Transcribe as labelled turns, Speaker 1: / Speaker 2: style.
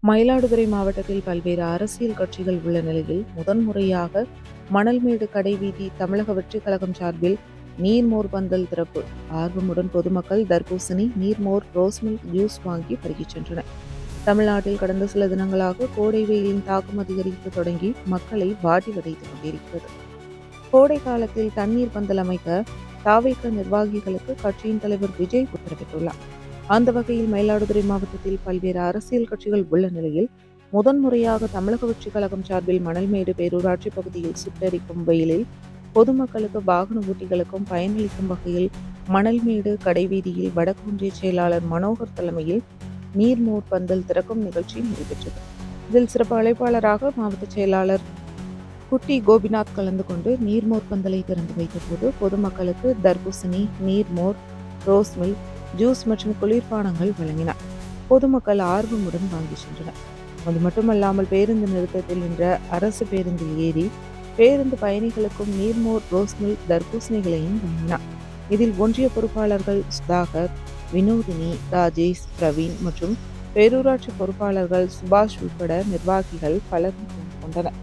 Speaker 1: மயிலாடுதுறை மாவட்டத்தில் பல்வேறு அரசியல் கட்சிகள் உள்ள நிலையில் முதன்முறையாக மணல்மேடு கடைவீதி தமிழக வெற்றிக் கழகம் சார்பில் நீர்மோர் பந்தல் திறப்பு. ஆர்வமுடன் பொதுமக்கள் தர்பூசணி, நீர்மோர், ரோஸ் மில்க் ஜூஸ் வாங்கி பருகிச் சென்றனர். தமிழ்நாட்டில் கடந்த சில தினங்களாக கோடை வெயிலின் தாக்கம் அதிகரித்து தொடங்கி மக்களை வாட்டி வதைத்துக் கொண்டிருக்கிறது. கோடை காலத்தில் தண்ணீர் பந்தல் அமைக்க தாவேக நிர்வாகிகளுக்கு கட்சியின் தலைவர் விஜய் உத்தரவிட்டுள்ளார். அந்த வகையில் மயிலாடுதுறை மாவட்டத்தில் பல்வேறு அரசியல் கட்சிகள் உள்ள நிலையில் முதன்முறையாக தமிழக வெற்றிக் கழகம் சார்பில் மணல்மேடு பேரூராட்சி பகுதியில் சுட்டெரிக்கும் வெயிலில் பொதுமக்களுக்கு, வாகன ஓட்டிகளுக்கும் பயனளிக்கும் வகையில் மணல்மேடு கடைவீதியில் வடக்கு ஒன்றிய செயலாளர் மனோகர் தலைமையில் நீர்மோர் பந்தல் திறக்கும் நிகழ்ச்சி நடைபெற்றது. இதில் சிறப்பு அழைப்பாளராக மாவட்ட செயலாளர் குட்டி கோபிநாத் கலந்து கொண்டு நீர்மோர் பந்தலை திறந்து வைத்தபோது பொதுமக்களுக்கு தர்பூசணி, நீர்மோர், ரோஸ் மில்க் ஜூஸ் மற்றும் குளிர்பானங்கள் வழங்கினார். பொதுமக்கள் ஆர்வமுடன் வாங்கி சென்றனர். அது மட்டுமல்லாமல் பேருந்து நிறுத்தத்தில் நின்ற அரசு பேருந்தில் ஏறி பேருந்து பயணிகளுக்கும் நீர்மோர், ரோஸ் மில்க், தர்பூசணிகளையும் வழங்கினார். இதில் ஒன்றிய பொறுப்பாளர்கள் சுதாகர், வினோதினி, ராஜேஷ், பிரவீன் மற்றும் பேரூராட்சி பொறுப்பாளர்கள் சுபாஷ் உட்பட நிர்வாகிகள் பலரும் கலந்து கொண்டனர்.